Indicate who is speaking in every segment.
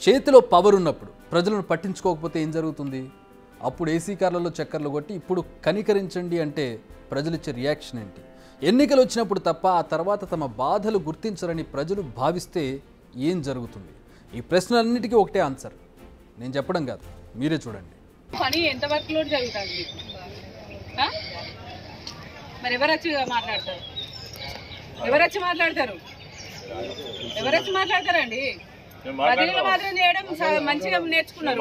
Speaker 1: చేతిలో పవర్ ఉన్నప్పుడు ప్రజలను పట్టించుకోకపోతే ఏం జరుగుతుంది? అప్పుడు ఏసీ కార్లలో చక్కర్లు కొట్టి ఇప్పుడు కనికరించండి అంటే ప్రజలిచ్చే రియాక్షన్ ఏంటి? ఎన్నికలు వచ్చినప్పుడు తప్ప ఆ తర్వాత తమ బాధలు గుర్తించరని ప్రజలు భావిస్తే ఏం జరుగుతుంది? ఈ ప్రశ్నలన్నిటికీ ఒకటే ఆన్సర్, నేను చెప్పడం కాదు, మీరే చూడండి.
Speaker 2: పని ఎంత వర్క్ లోడ్ జరుగుతుంది? మరి ఎవరు వచ్చి మాట్లాడతారు? ఎవరొచ్చి మాట్లాడతారండి? బదిలీలు మాత్రం చేయడం మంచిగా నేర్చుకున్నారు.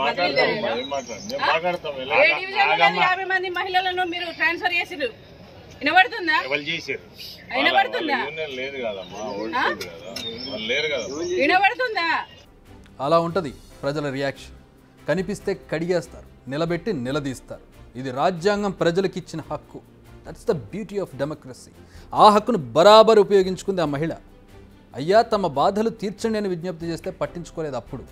Speaker 2: ఏ డివిజన్ 50 మంది మహిళలను మీరు ట్రాన్స్ఫర్ చేసిరు, వినబడుతుందా? వినబడుతుందా?
Speaker 1: అలా ఉంటుంది ప్రజల రియాక్షన్. కనిపిస్తే కడిగేస్తారు, నిలబెట్టి నిలదీస్తారు. ఇది రాజ్యాంగం ప్రజలకు ఇచ్చిన హక్కు. That's the beauty of democracy. ఆ హక్కును బరాబర్ ఉపయోగించుకుంది ఆ మహిళ. అయ్యా తమ బాధలు తీర్చండి అని విజ్ఞప్తి చేస్తే పట్టించుకోలేదు. అప్పుడు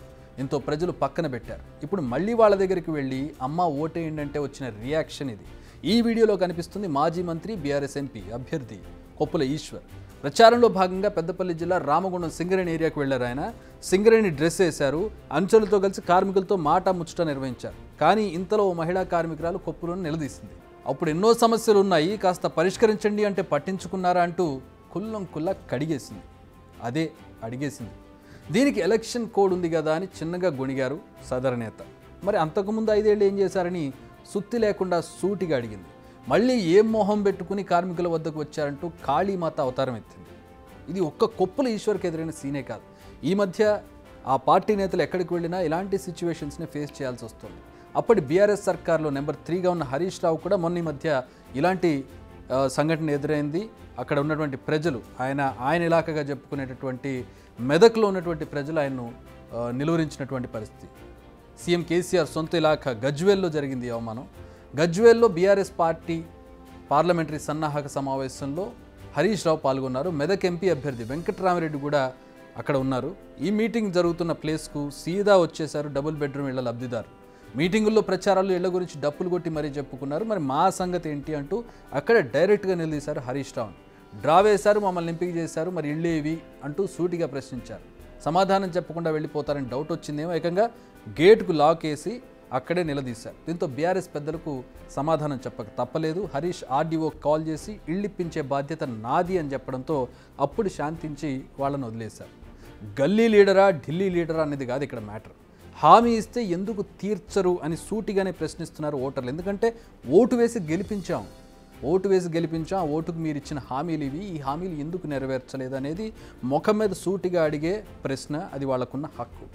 Speaker 1: ఎంతో ప్రజలు పక్కన పెట్టారు. ఇప్పుడు మళ్ళీ వాళ్ళ దగ్గరికి వెళ్ళి అమ్మ ఓటేయండి అంటే వచ్చిన రియాక్షన్ ఇది. ఈ వీడియోలో కనిపిస్తుంది మాజీ మంత్రి బీఆర్ఎస్ ఎంపీ అభ్యర్థి కొప్పుల ఈశ్వర్. ప్రచారంలో భాగంగా పెద్దపల్లి జిల్లా రామగుండం సింగరేణి ఏరియాకు వెళ్లారు. ఆయన సింగరేణి డ్రెస్ వేశారు. అంచెలతో కలిసి కార్మికులతో మాట ముచ్చట నిర్వహించారు. కానీ ఇంతలో ఓ మహిళా కార్మికురాలు కొప్పులను నిలదీసింది. అప్పుడు ఎన్నో సమస్యలు ఉన్నాయి, కాస్త పరిష్కరించండి అంటే పట్టించుకున్నారా అంటూ కుల్లం కుల్లా కడిగేసింది. అదే అడిగేసింది. దీనికి ఎలక్షన్ కోడ్ ఉంది కదా అని చిన్నగా గొణిగారు సదరు నేత. మరి అంతకుముందు 5 ఏళ్ళు ఏం చేశారని సుత్తి లేకుండా సూటిగా అడిగింది. మళ్ళీ ఏం మోహం పెట్టుకుని కార్మికుల వద్దకు వచ్చారంటూ కాళీమాత అవతారం ఎత్తింది. ఇది ఒక్క కొప్పుల ఈశ్వర్కి ఎదురైన సీనే కాదు. ఈ మధ్య ఆ పార్టీ నేతలు ఎక్కడికి వెళ్ళినా ఇలాంటి సిచ్యువేషన్స్ని ఫేస్ చేయాల్సి వస్తుంది. అప్పటి బీఆర్ఎస్ సర్కార్లో నెంబర్ 3గా ఉన్న హరీష్ రావు కూడా మొన్న ఈ మధ్య ఇలాంటి సంఘటన ఎదురైంది. అక్కడ ఉన్నటువంటి ప్రజలు ఆయన ఇలాకగా చెప్పుకునేటటువంటి మెదక్లో ఉన్నటువంటి ప్రజలు ఆయన్ను నిలువరించినటువంటి పరిస్థితి. సీఎం కేసీఆర్ సొంత ఇలాఖ గజ్వేల్లో జరిగింది అవమానం. గజ్వేల్లో బీఆర్ఎస్ పార్టీ పార్లమెంటరీ సన్నాహక సమావేశంలో హరీష్ రావు పాల్గొన్నారు. మెదక్ ఎంపీ అభ్యర్థి వెంకట్రామరెడ్డి కూడా అక్కడ ఉన్నారు. ఈ మీటింగ్ జరుగుతున్న ప్లేస్కు సీదా వచ్చేశారు డబుల్ బెడ్రూమ్ ఇళ్ల లబ్ధిదారు. మీటింగుల్లో ప్రచారాలు ఇళ్ల గురించి డప్పులు కొట్టి మరీ చెప్పుకున్నారు. మరి మా సంగతి ఏంటి అంటూ అక్కడ డైరెక్ట్గా నిలదీశారు హరీష్ రావును. డ్రా వేశారు, మమ్మల్ని ఎంపిక చేశారు, మరి ఇళ్ళేవి అంటూ సూటిగా ప్రశ్నించారు. సమాధానం చెప్పకుండా వెళ్ళిపోతారని డౌట్ వచ్చిందేమో, ఏకంగా గేటుకు లాక్ వేసి అక్కడే నిలదీశారు. దీంతో బీఆర్ఎస్ పెద్దలకు సమాధానం చెప్పక తప్పలేదు. హరీష్ ఆర్డీఓ కాల్ చేసి ఇళ్ళిప్పించే బాధ్యత నాది అని చెప్పడంతో అప్పుడు శాంతించి వాళ్ళని వదిలేశారు. గల్లీ లీడరా ఢిల్లీ లీడరా అనేది కాదు ఇక్కడ మ్యాటర్. హామీ ఇస్తే ఎందుకు తీర్చరు అని సూటిగానే ప్రశ్నిస్తున్నారు ఓటర్లు. ఎందుకంటే ఓటు వేసి గెలిపించాం, ఓటుకు మీరు ఇచ్చిన హామీలు ఇవి, ఈ హామీలు ఎందుకు నెరవేర్చలేదు అనేది ముఖం మీద సూటిగా అడిగే ప్రశ్న. అది వాళ్ళకున్న హక్కు.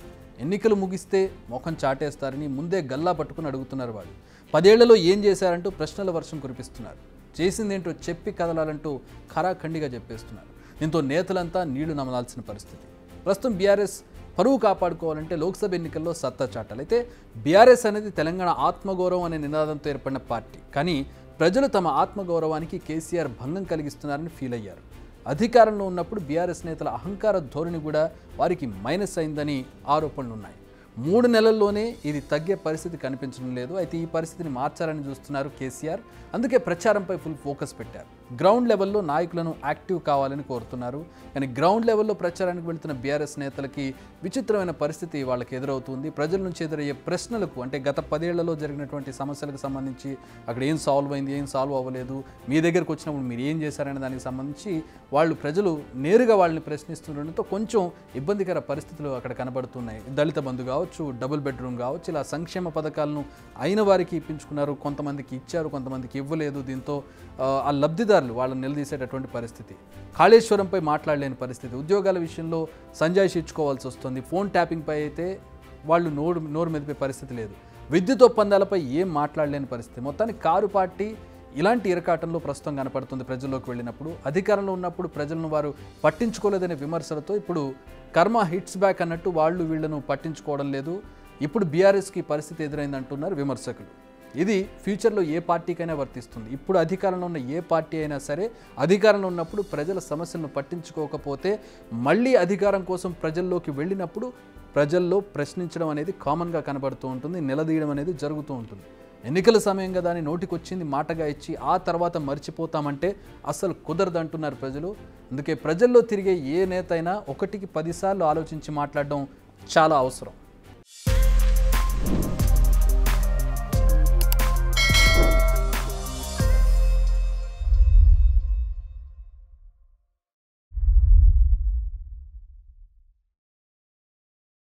Speaker 1: ఎన్నికలు ముగిస్తే ముఖం చాటేస్తారని ముందే గల్లా పట్టుకుని అడుగుతున్నారు వాళ్ళు. 10 ఏళ్లలో ఏం చేశారంటూ ప్రశ్నల వర్షం కురిపిస్తున్నారు. చేసిందేంటో చెప్పి కదలాలంటూ ఖరాఖండిగా చెప్పేస్తున్నారు. దీంతో నేతలంతా నీళ్లు నమలాల్సిన పరిస్థితి. ప్రస్తుతం బీఆర్ఎస్ పరువు కాపాడుకోవాలంటే లోక్సభ ఎన్నికల్లో సత్తా చాటాలి. అయితే బీఆర్ఎస్ అనేది తెలంగాణ ఆత్మగౌరవం అనే నినాదంతో ఏర్పడిన పార్టీ. కానీ ప్రజలు తమ ఆత్మగౌరవానికి కేసీఆర్ భంగం కలిగిస్తున్నారని ఫీల్ అయ్యారు. అధికారంలో ఉన్నప్పుడు బీఆర్ఎస్ నేతల అహంకార ధోరణి కూడా వారికి మైనస్ అయిందని ఆరోపణలు ఉన్నాయి. 3 నెలల్లోనే ఇది తగ్గే పరిస్థితి కనిపించడం లేదు. అయితే ఈ పరిస్థితిని మార్చాలని చూస్తున్నారు కేసీఆర్. అందుకే ప్రచారంపై ఫుల్ ఫోకస్ పెట్టారు. గ్రౌండ్ లెవెల్లో నాయకులను యాక్టివ్ కావాలని కోరుతున్నారు. కానీ గ్రౌండ్ లెవెల్లో ప్రచారానికి వెళుతున్న బీఆర్ఎస్ నేతలకి విచిత్రమైన పరిస్థితి వాళ్ళకి ఎదురవుతుంది. ప్రజల నుంచి ఎదురయ్యే ప్రశ్నలకు, అంటే గత 10 ఏళ్లలో జరిగినటువంటి సమస్యలకు సంబంధించి అక్కడ ఏం సాల్వ్ అయింది, ఏం సాల్వ్ అవ్వలేదు, మీ దగ్గరకు వచ్చినప్పుడు మీరు ఏం చేశారనే దానికి సంబంధించి ప్రజలు నేరుగా వాళ్ళని ప్రశ్నిస్తుండడంతో కొంచెం ఇబ్బందికర పరిస్థితులు అక్కడ కనబడుతున్నాయి. దళిత బంధు కావచ్చు, డబుల్ బెడ్రూమ్ కావచ్చు, ఇలా సంక్షేమ పథకాలను అయిన వారికి ఇప్పించుకున్నారు, కొంతమందికి ఇచ్చారు, కొంతమందికి ఇవ్వలేదు. దీంతో ఆ లబ్ధిదారులు వాళ్ళని నిలదీసేటటువంటి పరిస్థితి. కాళేశ్వరంపై మాట్లాడలేని పరిస్థితి. ఉద్యోగాల విషయంలో సంజాయిషి ఇచ్చుకోవాల్సి వస్తుంది. ఫోన్ ట్యాపింగ్పై అయితే వాళ్ళు నోరు మెదిపే పరిస్థితి లేదు. విద్యుత్ ఒప్పందాలపై ఏం మాట్లాడలేని పరిస్థితి. మొత్తానికి కారు పార్టీ ఇలాంటి ఇరకాటంలో ప్రస్తుతం కనపడుతుంది. ప్రజల్లోకి వెళ్ళినప్పుడు, అధికారంలో ఉన్నప్పుడు ప్రజలను వారు పట్టించుకోలేదనే విమర్శలతో ఇప్పుడు కర్మ హిట్స్ బ్యాక్ అన్నట్టు వీళ్ళను పట్టించుకోవడం లేదు. ఇప్పుడు బీఆర్ఎస్కి పరిస్థితి ఎదురైందంటున్నారు విమర్శకులు. ఇది ఫ్యూచర్లో ఏ పార్టీకైనా వర్తిస్తుంది. ఇప్పుడు అధికారంలో ఉన్న ఏ పార్టీ అయినా సరే అధికారంలో ఉన్నప్పుడు ప్రజల సమస్యలను పట్టించుకోకపోతే మళ్ళీ అధికారం కోసం ప్రజల్లోకి వెళ్ళినప్పుడు ప్రజల్లో ప్రశ్నించడం అనేది కామన్గా కనబడుతూ ఉంటుంది, నిలదీయడం అనేది జరుగుతూ ఉంటుంది. ఎన్నికల సమయం కదా అని నోటికొచ్చింది మాటగా ఇచ్చి ఆ తర్వాత మర్చిపోతామంటే అసలు కుదరదంటున్నారు ప్రజలు. అందుకే ప్రజల్లో తిరిగే ఏ నేత అయినా 1కి 10 సార్లు ఆలోచించి మాట్లాడడం చాలా అవసరం.